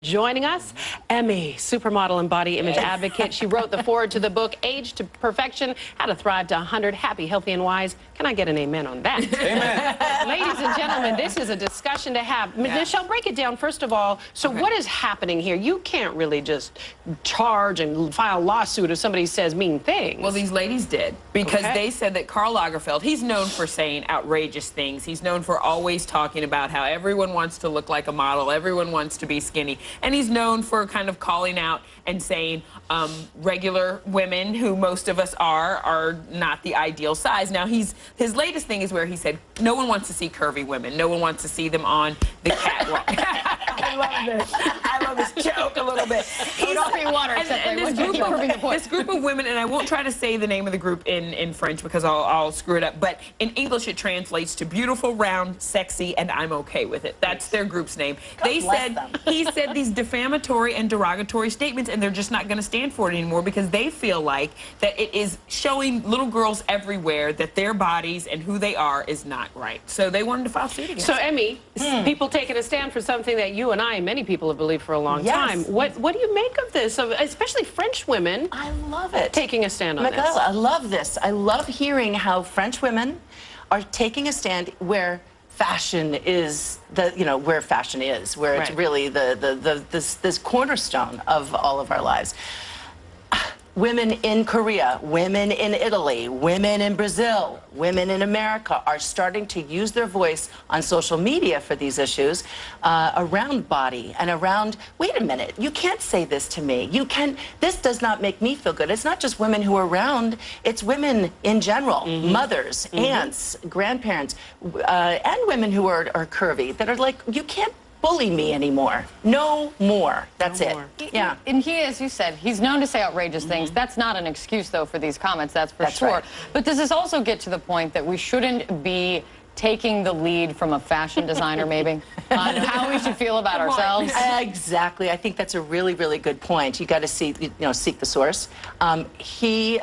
Joining us, Emmy, supermodel and body image advocate. She wrote the foreword to the book, Age to Perfection, How to Thrive to 100, Happy, Healthy, and Wise. Can I get an amen on that? Amen. Ladies and gentlemen, this is a discussion to have. Yeah. Michelle, break it down, first of all. So what is happening here? You can't really just charge and file a lawsuit if somebody says mean things. Well, these ladies did, because they said that Karl Lagerfeld, he's known for saying outrageous things. He's known for always talking about how everyone wants to look like a model, everyone wants to be skinny. And he's known for kind of calling out and saying regular women, who most of us are not the ideal size. Now, his latest thing is where he said, no one wants to see curvy women. No one wants to see them on the catwalk. I love this. I love this joke a little bit. He's off your water, this group of women, and I won't try to say the name of the group in French because I'll screw it up, but in English it translates to beautiful, round, sexy, and I'm okay with it. That's their group's name. He said these defamatory and derogatory statements, and they're just not going to stand for it anymore because they feel like that it is showing little girls everywhere that their bodies and who they are is not right. So they wanted to file suit against So, Emmy, people taking a stand for something that you and I and many people have believed for a long time. What do you make of this, especially French women? I love it. Taking a stand on this. I love this. I love hearing how French women are taking a stand where fashion is where fashion is, where it's really this cornerstone of all of our lives. Women in Korea, women in Italy, women in Brazil, women in America are starting to use their voice on social media for these issues around body and around, wait a minute, you can't say this to me. This does not make me feel good. It's not just women who are around, it's women in general, mothers, aunts, grandparents, and women who are curvy that are like, you can't bully me anymore. No more. That's it. Yeah. And he, as you said, he's known to say outrageous things. That's not an excuse, though, for these comments, that's for sure. Right. But does this also get to the point that we shouldn't be taking the lead from a fashion designer, maybe, on how we should feel about ourselves? Exactly. I think that's a really, really good point. You got to seek the source. He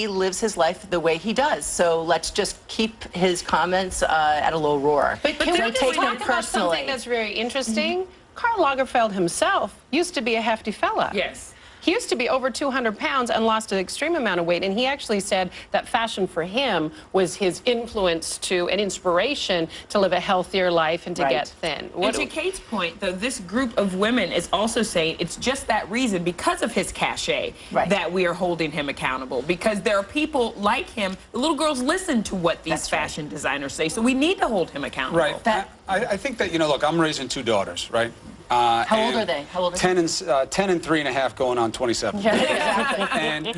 lives his life the way he does. So let's just keep his comments at a low roar. But can we just talk about something that's very interesting? Karl Lagerfeld himself used to be a hefty fella. Yes. He used to be over 200 pounds and lost an extreme amount of weight, and he actually said that fashion for him was his influence to an inspiration to live a healthier life and to get thin. And to Kate's point, though, this group of women is also saying it's just that reason, because of his cachet, that we are holding him accountable. Because there are people like him, the little girls listen to what these fashion designers say, so we need to hold him accountable. Right. I think that, look, I'm raising 2 daughters, right? How old are they? 10 and 3.5 going on 27. And,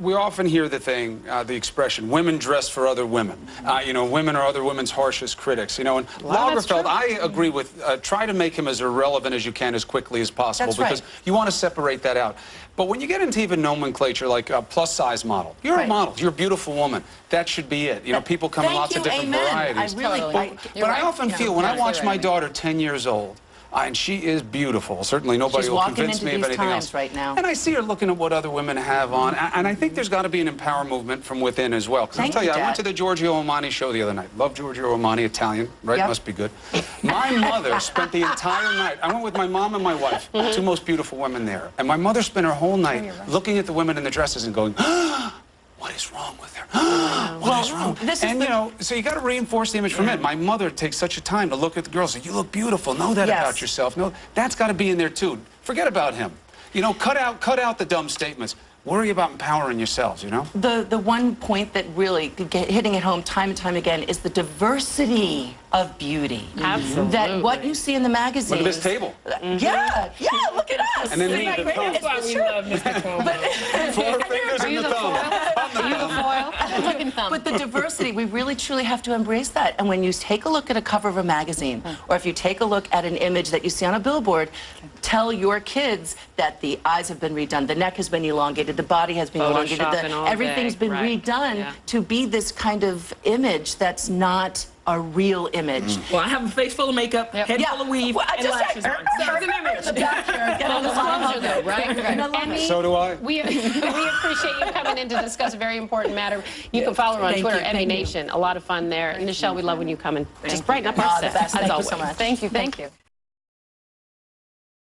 we often hear the expression, women dress for other women. Women are other women's harshest critics. And Lagerfeld, I agree with, try to make him as irrelevant as you can as quickly as possible, because you want to separate that out. But when you get into even nomenclature like a plus-size model, you're a model, you're a beautiful woman. That should be it. People come in lots of different varieties. But I often feel, when I watch my daughter 10 years old, and she is beautiful. Certainly nobody will convince me of anything else. Right now. And I see her looking at what other women have on, and I think there's got to be an empower movement from within as well. Because I'll tell you, I went to the Giorgio Armani show the other night. Love Giorgio Armani, Italian, right? Must be good. My mother spent the entire night, I went with my mom and my wife, 2 most beautiful women there, and my mother spent her whole night looking at the women in the dresses and going, what is wrong with her? What is wrong? And, so you got to reinforce the image from it. My mother takes such a time to look at the girls and say, you look beautiful. Know that about yourself. No, that's got to be in there, too. Forget about him. Cut out the dumb statements. Worry about empowering yourselves, The one point that really hitting it home time and time again is the diversity of beauty. Absolutely. That what you see in the magazines. Look at this table. Yeah, look at us. And then the thumb. That's why we love Mr. Cuomo. 4 fingers in the thumb. Are you the foil? But the diversity, we really truly have to embrace that. And when you take a look at a cover of a magazine, or if you take a look at an image that you see on a billboard, tell your kids that the eyes have been redone, the neck has been elongated, the body has been elongated, everything's been redone to be this kind of image that's not a real image. Well, I have a face full of makeup, head full of weave, and lashes on. There's an image. Emmy, so do I. We appreciate you coming in to discuss a very important matter. You can follow her on Twitter, Emmy Nation. A lot of fun there. And Michelle, we love when you come and just brighten up our set. Thank you so much. Thank you.